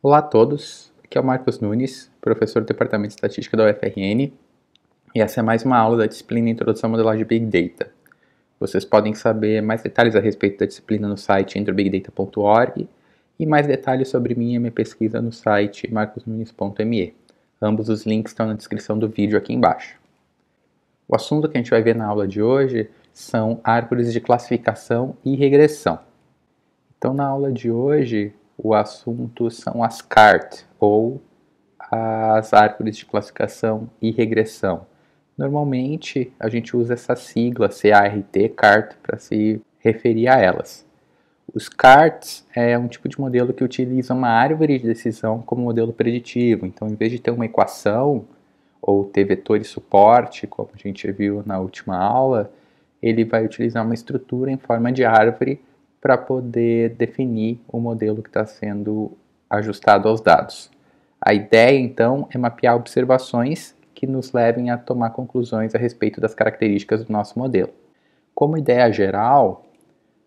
Olá a todos, aqui é o Marcos Nunes, professor do Departamento de Estatística da UFRN, e essa é mais uma aula da disciplina Introdução à Modelagem Big Data. Vocês podem saber mais detalhes a respeito da disciplina no site introbigdata.org e mais detalhes sobre mim e minha pesquisa no site marcosnunes.me. Ambos os links estão na descrição do vídeo aqui embaixo. O assunto que a gente vai ver na aula de hoje são árvores de classificação e regressão. Então, na aula de hoje, o assunto são as CART, ou as árvores de classificação e regressão. Normalmente, a gente usa essa sigla CART, CART, para se referir a elas. Os CARTs é um tipo de modelo que utiliza uma árvore de decisão como modelo preditivo. Então, em vez de ter uma equação ou ter vetor e suporte, como a gente viu na última aula, ele vai utilizar uma estrutura em forma de árvore para poder definir o modelo que está sendo ajustado aos dados. A ideia, então, é mapear observações que nos levem a tomar conclusões a respeito das características do nosso modelo. Como ideia geral,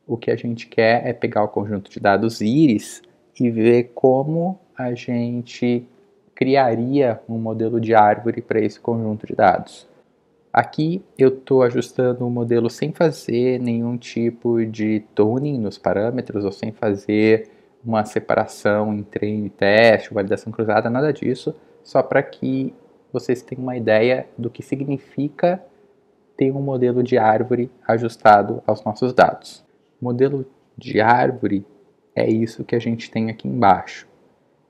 o que a gente quer é pegar o conjunto de dados íris e ver como a gente criaria um modelo de árvore para esse conjunto de dados. Aqui eu estou ajustando o modelo sem fazer nenhum tipo de tuning nos parâmetros ou sem fazer uma separação em treino e teste, validação cruzada, nada disso, só para que vocês tenham uma ideia do que significa ter um modelo de árvore ajustado aos nossos dados. O modelo de árvore é isso que a gente tem aqui embaixo.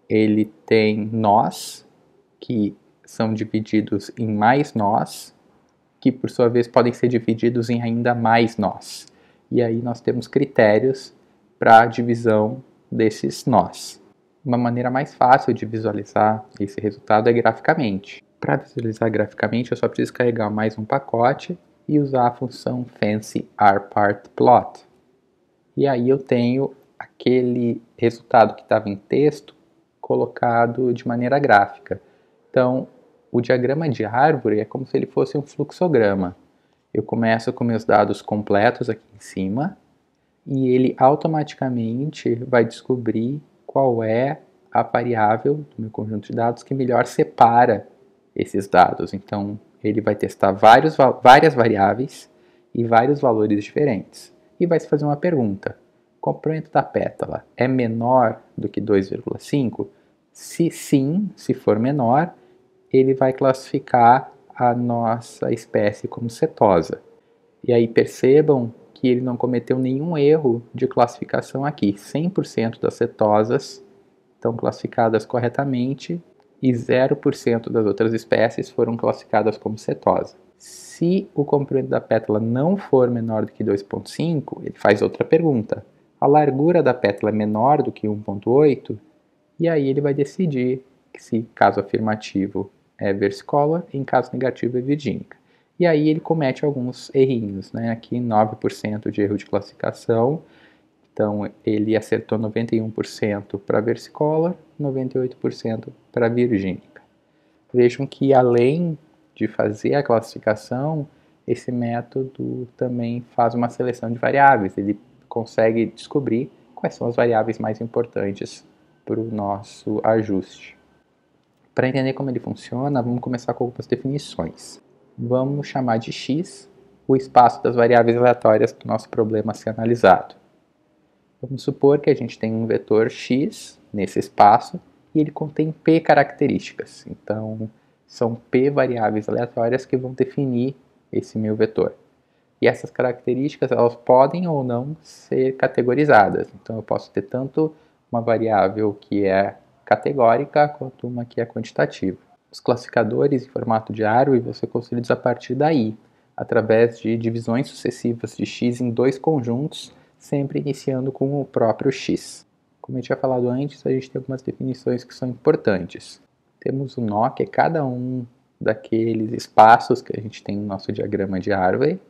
Ele tem nós, que são divididos em mais nós, que por sua vez podem ser divididos em ainda mais nós. E aí nós temos critérios para a divisão desses nós. Uma maneira mais fácil de visualizar esse resultado é graficamente. Para visualizar graficamente, eu só preciso carregar mais um pacote e usar a função fancy_rPartPlot. E aí eu tenho aquele resultado que estava em texto colocado de maneira gráfica. Então, o diagrama de árvore é como se ele fosse um fluxograma. Eu começo com meus dados completos aqui em cima e ele automaticamente vai descobrir qual é a variável do meu conjunto de dados que melhor separa esses dados. Então, ele vai testar várias variáveis e vários valores diferentes. E vai se fazer uma pergunta. O comprimento da pétala é menor do que 2,5? Se sim, se for menor, ele vai classificar a nossa espécie como setosa. E aí percebam que ele não cometeu nenhum erro de classificação aqui. 100% das cetosas estão classificadas corretamente e 0% das outras espécies foram classificadas como cetosa. Se o comprimento da pétala não for menor do que 2,5, ele faz outra pergunta. A largura da pétala é menor do que 1,8? E aí ele vai decidir se, caso afirmativo, é versicolor, em caso negativo é virgínica. E aí ele comete alguns errinhos, né? Aqui 9% de erro de classificação, então ele acertou 91% para versicolor, 98% para virgínica. Vejam que além de fazer a classificação, esse método também faz uma seleção de variáveis, ele consegue descobrir quais são as variáveis mais importantes para o nosso ajuste. Para entender como ele funciona, vamos começar com algumas definições. Vamos chamar de x o espaço das variáveis aleatórias do nosso problema a ser analisado. Vamos supor que a gente tem um vetor x nesse espaço e ele contém p características. Então, são p variáveis aleatórias que vão definir esse meu vetor. E essas características elas podem ou não ser categorizadas. Então, eu posso ter tanto uma variável que é categórica quanto uma que é quantitativa. Os classificadores em formato de árvore vão ser construídos a partir daí, através de divisões sucessivas de x em dois conjuntos, sempre iniciando com o próprio x. Como eu tinha falado antes, a gente tem algumas definições que são importantes. Temos o nó, que é cada um daqueles espaços que a gente tem no nosso diagrama de árvore.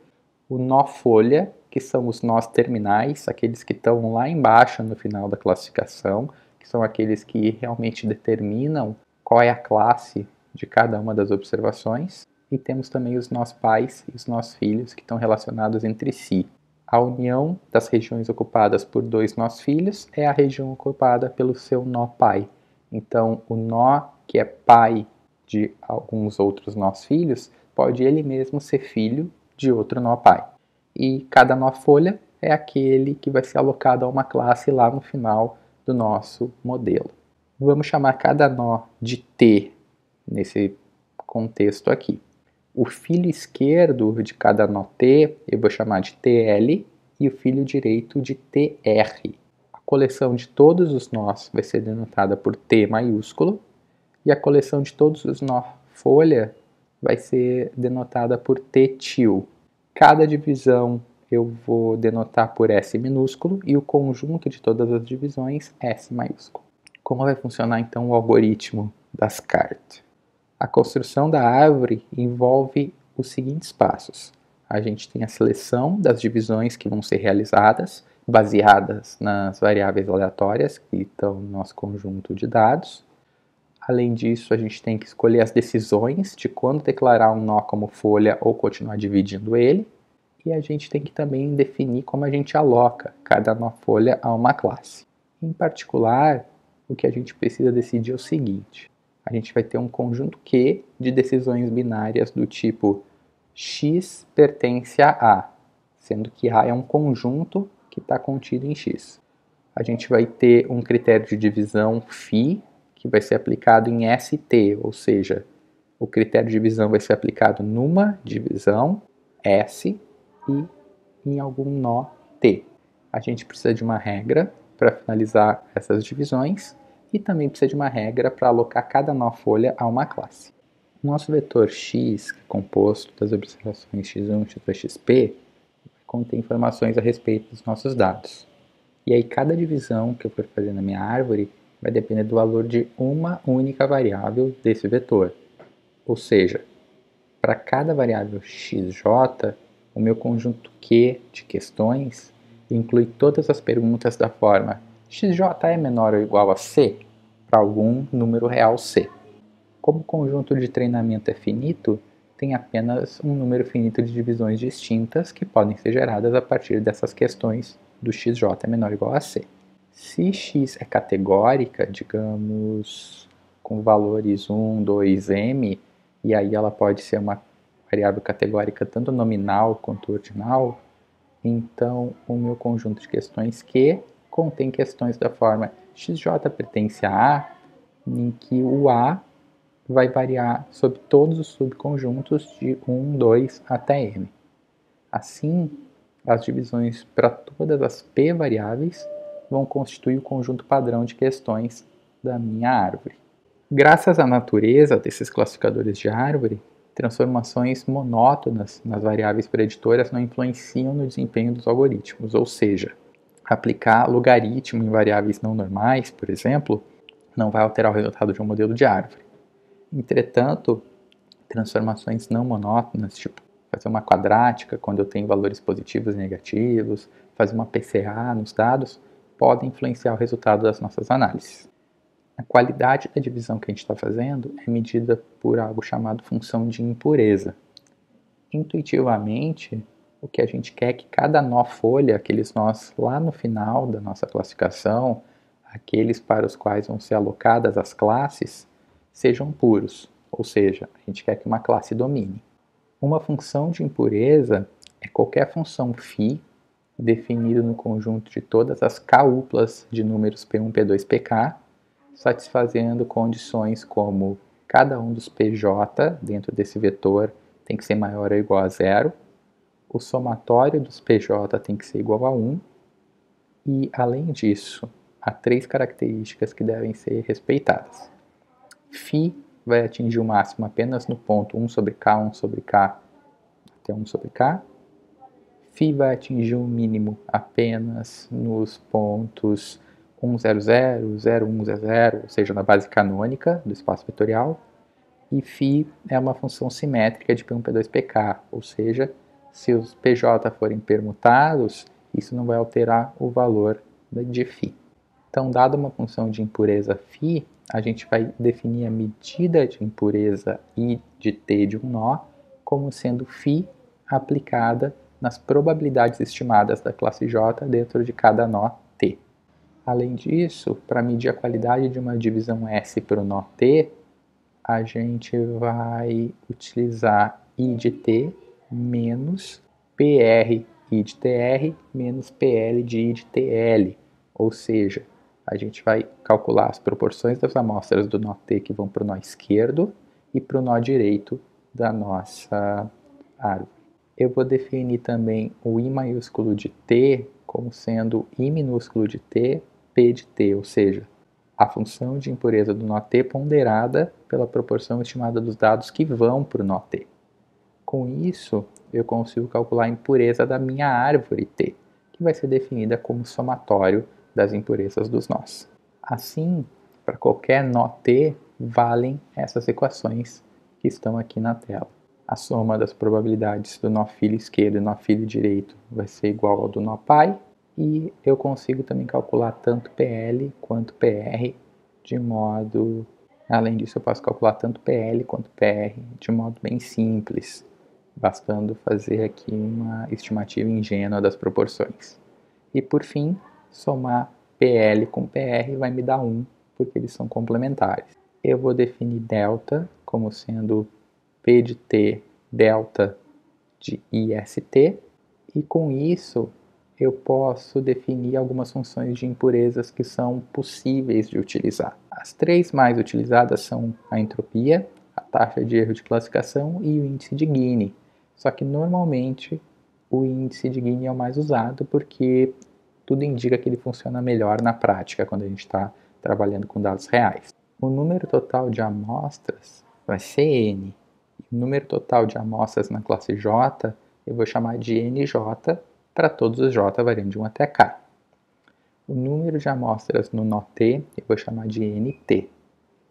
O nó folha, que são os nós terminais, aqueles que estão lá embaixo no final da classificação, que são aqueles que realmente determinam qual é a classe de cada uma das observações. E temos também os nós pais e os nós filhos, que estão relacionados entre si. A união das regiões ocupadas por dois nós filhos é a região ocupada pelo seu nó pai. Então, o nó que é pai de alguns outros nós filhos, pode ele mesmo ser filho de outro nó pai. E cada nó folha é aquele que vai ser alocado a uma classe lá no final do nosso modelo. Vamos chamar cada nó de T nesse contexto aqui. O filho esquerdo de cada nó T eu vou chamar de TL e o filho direito de TR. A coleção de todos os nós vai ser denotada por T maiúsculo e a coleção de todos os nó folha vai ser denotada por T til. Cada divisão eu vou denotar por S minúsculo e o conjunto de todas as divisões S maiúsculo. Como vai funcionar então o algoritmo das CART? A construção da árvore envolve os seguintes passos. A gente tem a seleção das divisões que vão ser realizadas, baseadas nas variáveis aleatórias que estão no nosso conjunto de dados. Além disso, a gente tem que escolher as decisões de quando declarar um nó como folha ou continuar dividindo ele. E a gente tem que também definir como a gente aloca cada nó folha a uma classe. Em particular, o que a gente precisa decidir é o seguinte. A gente vai ter um conjunto Q de decisões binárias do tipo x pertence a A, sendo que A é um conjunto que está contido em x. A gente vai ter um critério de divisão φ, que vai ser aplicado em ST, ou seja, o critério de divisão vai ser aplicado numa divisão S e em algum nó T. A gente precisa de uma regra para finalizar essas divisões e também precisa de uma regra para alocar cada nó folha a uma classe. O nosso vetor x, que é composto das observações x1, x2, xp, contém informações a respeito dos nossos dados. E aí cada divisão que eu for fazer na minha árvore vai depender do valor de uma única variável desse vetor. Ou seja, para cada variável xj, o meu conjunto Q de questões inclui todas as perguntas da forma xj é menor ou igual a c para algum número real c. Como o conjunto de treinamento é finito, tem apenas um número finito de divisões distintas que podem ser geradas a partir dessas questões do xj é menor ou igual a c. Se x é categórica, digamos, com valores 1, 2, m, e aí ela pode ser uma variável categórica tanto nominal quanto ordinal, então o meu conjunto de questões Q contém questões da forma xj pertence a A, em que o A vai variar sobre todos os subconjuntos de 1, 2 até m. Assim, as divisões para todas as P variáveis vão constituir o conjunto padrão de questões da minha árvore. Graças à natureza desses classificadores de árvore, transformações monótonas nas variáveis preditoras não influenciam no desempenho dos algoritmos, ou seja, aplicar logaritmo em variáveis não normais, por exemplo, não vai alterar o resultado de um modelo de árvore. Entretanto, transformações não monótonas, tipo fazer uma quadrática quando eu tenho valores positivos e negativos, fazer uma PCA nos dados, podem influenciar o resultado das nossas análises. A qualidade da divisão que a gente está fazendo é medida por algo chamado função de impureza. Intuitivamente, o que a gente quer é que cada nó folha, aqueles nós lá no final da nossa classificação, aqueles para os quais vão ser alocadas as classes, sejam puros, ou seja, a gente quer que uma classe domine. Uma função de impureza é qualquer função φ definida no conjunto de todas as k-uplas de números P1, P2, Pk, satisfazendo condições como cada um dos PJ dentro desse vetor tem que ser maior ou igual a zero, o somatório dos PJ tem que ser igual a 1, e, além disso, há 3 características que devem ser respeitadas. φ vai atingir o máximo apenas no ponto 1 sobre k, 1 sobre k, até 1 sobre k. φ vai atingir o mínimo apenas nos pontos 1, 0, 0, 0, 1, 0, 0, ou seja, na base canônica do espaço vetorial. E φ é uma função simétrica de P1, P2, Pk, ou seja, se os PJ forem permutados, isso não vai alterar o valor de φ. Então, dada uma função de impureza φ, a gente vai definir a medida de impureza I de T de um nó como sendo φ aplicada nas probabilidades estimadas da classe J dentro de cada nó T. Além disso, para medir a qualidade de uma divisão S para o nó T, a gente vai utilizar I de T menos PR I de TR menos PL de I de TL. Ou seja, a gente vai calcular as proporções das amostras do nó T que vão para o nó esquerdo e para o nó direito da nossa árvore. Eu vou definir também o I maiúsculo de T como sendo I minúsculo de T, P de T, ou seja, a função de impureza do nó T ponderada pela proporção estimada dos dados que vão para o nó T. Com isso, eu consigo calcular a impureza da minha árvore T, que vai ser definida como somatório das impurezas dos nós. Assim, para qualquer nó T, valem essas equações que estão aqui na tela. A soma das probabilidades do nó filho esquerdo e nó filho direito vai ser igual ao do nó pai, e eu consigo também calcular tanto PL quanto PR de modo... Além disso, eu posso calcular tanto PL quanto PR de modo bem simples, bastando fazer aqui uma estimativa ingênua das proporções. E por fim, somar PL com PR vai me dar 1, porque eles são complementares. Eu vou definir delta como sendo P de T delta de IST, e com isso eu posso definir algumas funções de impurezas que são possíveis de utilizar. As três mais utilizadas são a entropia, a taxa de erro de classificação e o índice de Gini. Só que normalmente o índice de Gini é o mais usado porque tudo indica que ele funciona melhor na prática quando a gente está trabalhando com dados reais. O número total de amostras vai ser N. O número total de amostras na classe J eu vou chamar de NJ para todos os J variando de 1 até K. O número de amostras no nó T eu vou chamar de NT.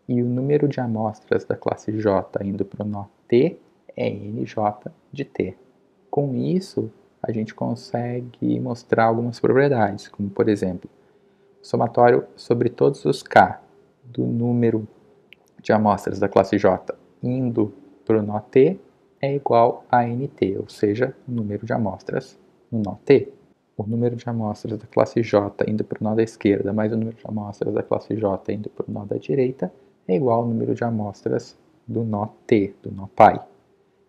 E o número de amostras da classe J indo para o nó T é NJ de T. Com isso, a gente consegue mostrar algumas propriedades, como por exemplo, somatório sobre todos os K do número de amostras da classe J indo para o nó T é igual a NT, ou seja, o número de amostras no nó T. O número de amostras da classe J indo para o nó da esquerda mais o número de amostras da classe J indo para o nó da direita é igual ao número de amostras do nó T, do nó pai.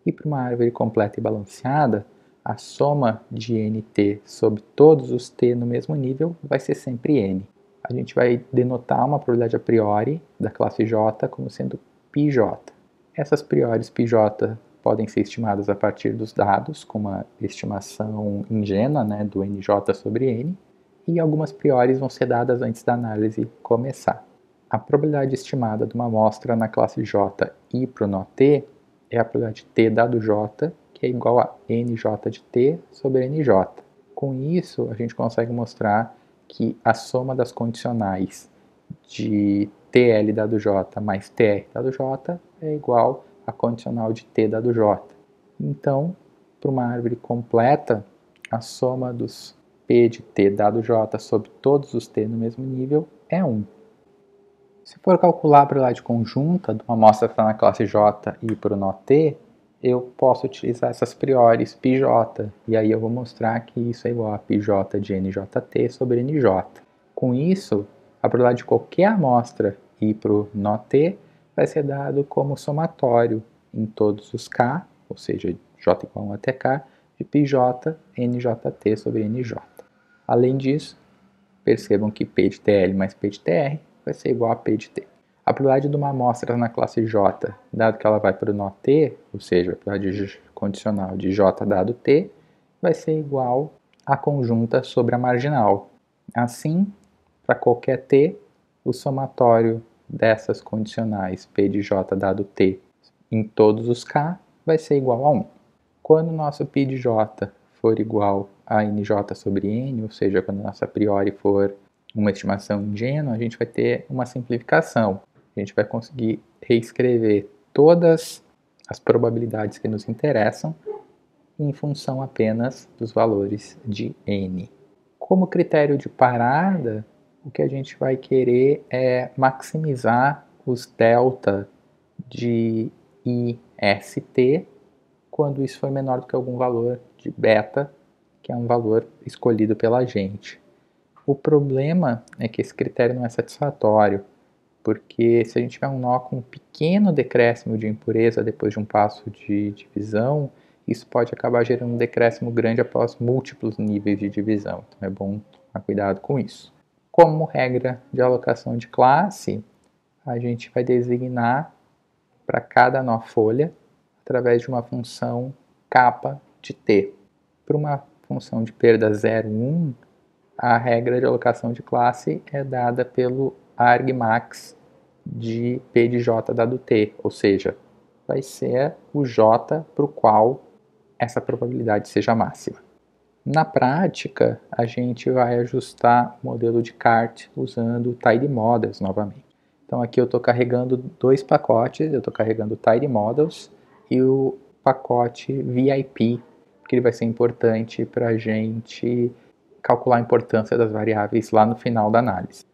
E para uma árvore completa e balanceada, a soma de NT sobre todos os T no mesmo nível vai ser sempre N. A gente vai denotar uma probabilidade a priori da classe J como sendo πJ. Essas priores πJ podem ser estimadas a partir dos dados, com uma estimação ingênua, do NJ sobre N, e algumas priores vão ser dadas antes da análise começar. A probabilidade estimada de uma amostra na classe J ir para o nó T é a probabilidade T dado J, que é igual a NJ de T sobre NJ. Com isso, a gente consegue mostrar que a soma das condicionais de TL dado J mais TR dado J é igual a condicional de T dado J. Então, para uma árvore completa, a soma dos P de T dado J sobre todos os T no mesmo nível é 1. Se for calcular a probabilidade conjunta de uma amostra que está na classe J e ir para o nó T, eu posso utilizar essas priores πJ, e aí eu vou mostrar que isso é igual a πJ de NJT sobre NJ. Com isso, a probabilidade de qualquer amostra ir para o nó T vai ser dado como somatório em todos os K, ou seja, J igual a 1 até K, de πJ NJT sobre NJ. Além disso, percebam que P de TL mais P de TR vai ser igual a P de T. A probabilidade de uma amostra na classe J, dado que ela vai para o nó T, ou seja, a probabilidade condicional de J dado T, vai ser igual à conjunta sobre a marginal. Assim, para qualquer T, o somatório dessas condicionais P de J dado T em todos os K vai ser igual a 1. Quando o nosso π de J for igual a NJ sobre N, ou seja, quando a nossa priori for uma estimação ingênua, a gente vai ter uma simplificação. A gente vai conseguir reescrever todas as probabilidades que nos interessam em função apenas dos valores de N. Como critério de parada, o que a gente vai querer é maximizar os delta de IST quando isso for menor do que algum valor de beta, que é um valor escolhido pela gente. O problema é que esse critério não é satisfatório, porque se a gente tiver um nó com um pequeno decréscimo de impureza depois de um passo de divisão, isso pode acabar gerando um decréscimo grande após múltiplos níveis de divisão. Então é bom tomar cuidado com isso. Como regra de alocação de classe, a gente vai designar para cada nó folha através de uma função capa de t. Para uma função de perda 0, 1, a regra de alocação de classe é dada pelo argmax de P de J dado T, ou seja, vai ser o J para o qual essa probabilidade seja máxima. Na prática, a gente vai ajustar o modelo de CART usando o Tidy Models novamente. Então aqui eu estou carregando dois pacotes, eu estou carregando o Tidy Models e o pacote VIP, que ele vai ser importante para a gente calcular a importância das variáveis lá no final da análise.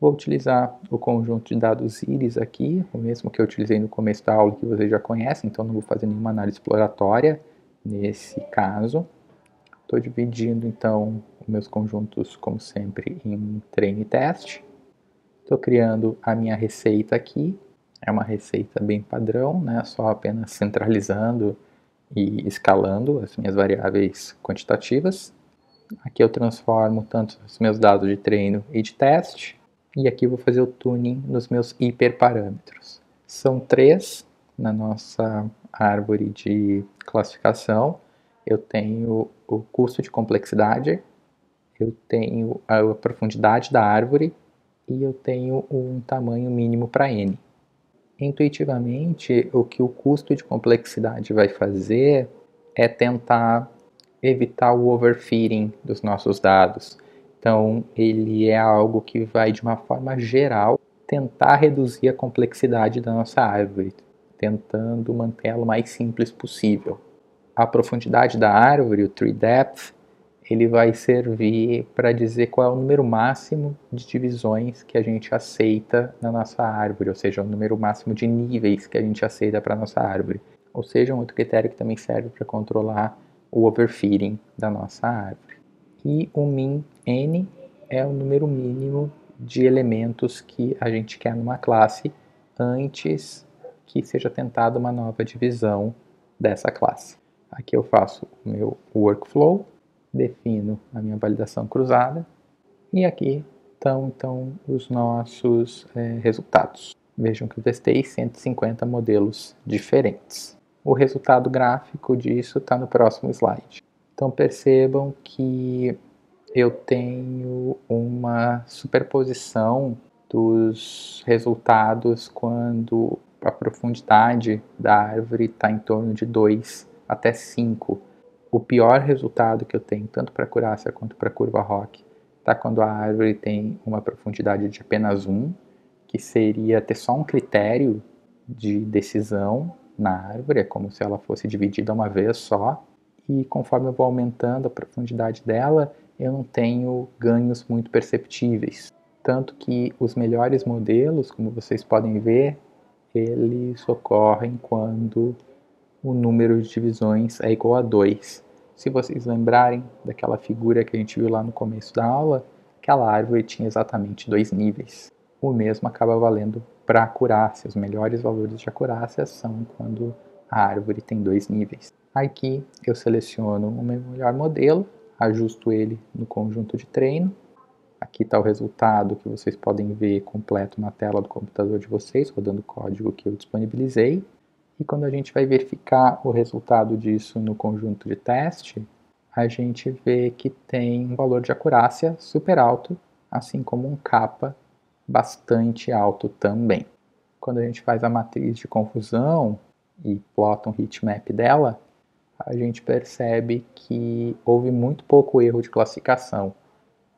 Vou utilizar o conjunto de dados íris aqui, o mesmo que eu utilizei no começo da aula, que vocês já conhecem, então não vou fazer nenhuma análise exploratória nesse caso. Estou dividindo então os meus conjuntos, como sempre, em treino e teste. Estou criando a minha receita aqui, é uma receita bem padrão, né? Só apenas centralizando e escalando as minhas variáveis quantitativas. Aqui eu transformo tanto os meus dados de treino e de teste. E aqui eu vou fazer o tuning nos meus hiperparâmetros. São 3 na nossa árvore de classificação. Eu tenho o custo de complexidade, eu tenho a profundidade da árvore e eu tenho um tamanho mínimo para n. Intuitivamente, o que o custo de complexidade vai fazer é tentar evitar o overfitting dos nossos dados. Então, ele é algo que vai, de uma forma geral, tentar reduzir a complexidade da nossa árvore, tentando mantê-la o mais simples possível. A profundidade da árvore, o tree depth, ele vai servir para dizer qual é o número máximo de divisões que a gente aceita na nossa árvore, ou seja, o número máximo de níveis que a gente aceita para a nossa árvore. Ou seja, um outro critério que também serve para controlar o overfitting da nossa árvore. E o min n é o número mínimo de elementos que a gente quer numa classe antes que seja tentada uma nova divisão dessa classe. Aqui eu faço o meu workflow, defino a minha validação cruzada e aqui estão então os nossos resultados. Vejam que eu testei 150 modelos diferentes. O resultado gráfico disso está no próximo slide. Então percebam que eu tenho uma superposição dos resultados quando a profundidade da árvore está em torno de 2 até 5. O pior resultado que eu tenho, tanto para a acurácia quanto para a curva ROC, está quando a árvore tem uma profundidade de apenas 1, que seria ter só um critério de decisão na árvore, é como se ela fosse dividida uma vez só, e conforme eu vou aumentando a profundidade dela, eu não tenho ganhos muito perceptíveis. Tanto que os melhores modelos, como vocês podem ver, eles ocorrem quando o número de divisões é igual a 2. Se vocês lembrarem daquela figura que a gente viu lá no começo da aula, aquela árvore tinha exatamente 2 níveis. O mesmo acaba valendo para a acurácia. Os melhores valores de acurácia são quando a árvore tem 2 níveis. Aqui eu seleciono o meu melhor modelo, ajusto ele no conjunto de treino. Aqui está o resultado que vocês podem ver completo na tela do computador de vocês, rodando o código que eu disponibilizei. E quando a gente vai verificar o resultado disso no conjunto de teste, a gente vê que tem um valor de acurácia super alto, assim como um kappa bastante alto também. Quando a gente faz a matriz de confusão e plota um heatmap dela, a gente percebe que houve muito pouco erro de classificação.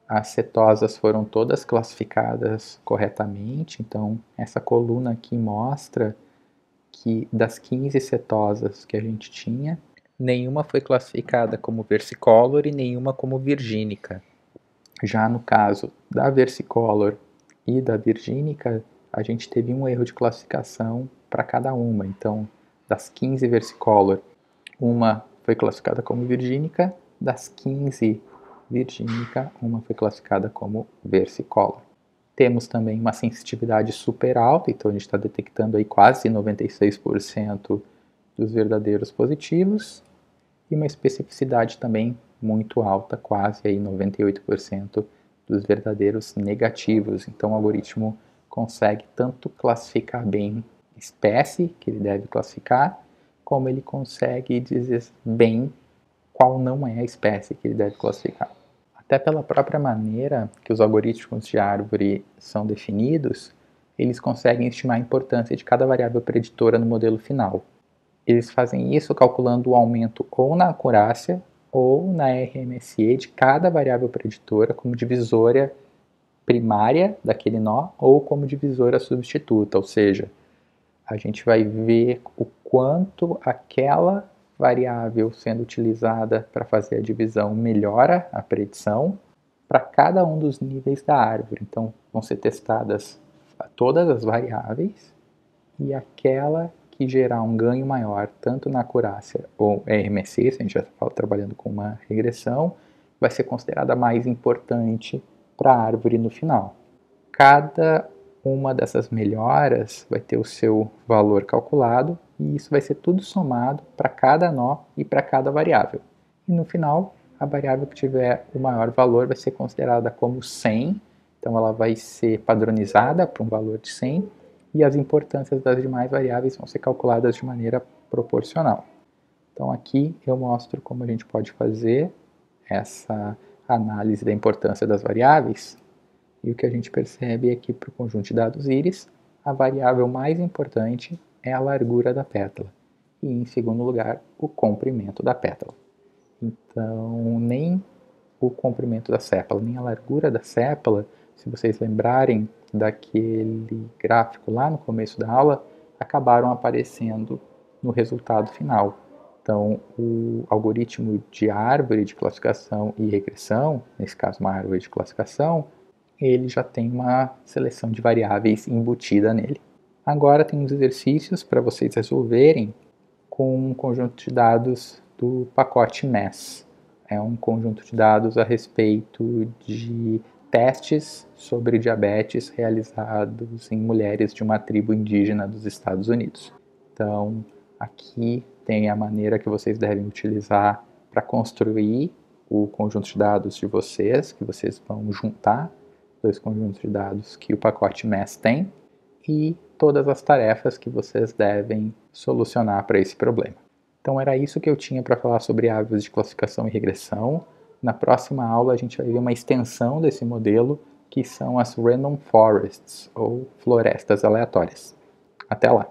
As cetosas foram todas classificadas corretamente, então essa coluna aqui mostra que das 15 cetosas que a gente tinha, nenhuma foi classificada como versicolor e nenhuma como virgínica. Já no caso da versicolor e da virgínica, a gente teve um erro de classificação para cada uma. Então, das 15 versicolor, uma foi classificada como virgínica, das 15 virgínica, uma foi classificada como versicolor. Temos também uma sensitividade super alta, então a gente está detectando aí quase 96% dos verdadeiros positivos, e uma especificidade também muito alta, quase aí 98% dos verdadeiros negativos. Então o algoritmo consegue tanto classificar bem a espécie que ele deve classificar, como ele consegue dizer bem qual não é a espécie que ele deve classificar. Até pela própria maneira que os algoritmos de árvore são definidos, eles conseguem estimar a importância de cada variável preditora no modelo final. Eles fazem isso calculando o aumento ou na acurácia ou na RMSE de cada variável preditora como divisória primária daquele nó ou como divisória substituta, ou seja, a gente vai ver o quanto aquela variável sendo utilizada para fazer a divisão melhora a predição para cada um dos níveis da árvore. Então, vão ser testadas todas as variáveis e aquela que gerar um ganho maior, tanto na acurácia ou RMSE, se a gente já está trabalhando com uma regressão, vai ser considerada mais importante para a árvore no final. Cada uma dessas melhoras vai ter o seu valor calculado e isso vai ser tudo somado para cada nó e para cada variável. E no final, a variável que tiver o maior valor vai ser considerada como 100, então ela vai ser padronizada para um valor de 100 e as importâncias das demais variáveis vão ser calculadas de maneira proporcional. Então aqui eu mostro como a gente pode fazer essa análise da importância das variáveis. E o que a gente percebe é que para o conjunto de dados íris, a variável mais importante é a largura da pétala. E em segundo lugar, o comprimento da pétala. Então, nem o comprimento da sépala, nem a largura da sépala, se vocês lembrarem daquele gráfico lá no começo da aula, acabaram aparecendo no resultado final. Então, o algoritmo de árvore de classificação e regressão, nesse caso uma árvore de classificação, ele já tem uma seleção de variáveis embutida nele. Agora tem uns exercícios para vocês resolverem com um conjunto de dados do pacote MESS. É um conjunto de dados a respeito de testes sobre diabetes realizados em mulheres de uma tribo indígena dos Estados Unidos. Então, aqui tem a maneira que vocês devem utilizar para construir o conjunto de dados de vocês, que vocês vão juntar dois conjuntos de dados que o pacote MESS tem e todas as tarefas que vocês devem solucionar para esse problema. Então era isso que eu tinha para falar sobre árvores de classificação e regressão. Na próxima aula a gente vai ver uma extensão desse modelo, que são as Random Forests, ou florestas aleatórias. Até lá!